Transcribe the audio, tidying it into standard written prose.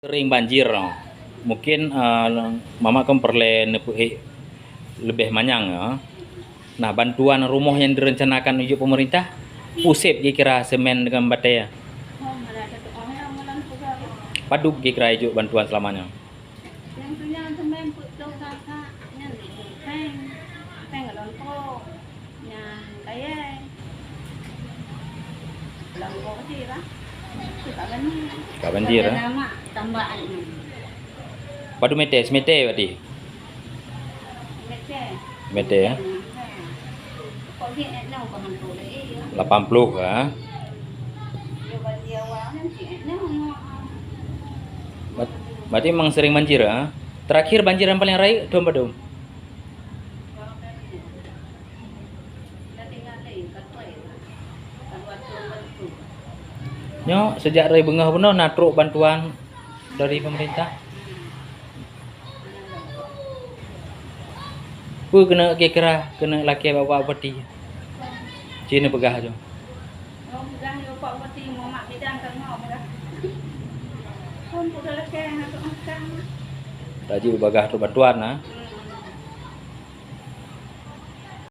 Sering banjir, no. Mungkin mama kan perlu lebih manyang, ya. Nah, bantuan rumah yang direncanakan ujuk pemerintah, pusip kira semen dengan batai ya. Paduk kira ujuk bantuan selamanya. Gak banjir, ya. Padu mete, semete berarti. Mete ya. 80 ya. Berarti memang sering banjir ya. Terakhir banjir yang paling rai dom badum. Nyo sejak rai bengah benar natruk bantuan dari pemerintah. Pu kena kira kena laki bawa peti. Cina pegah aja. Tadi bagah tu bantuan nah.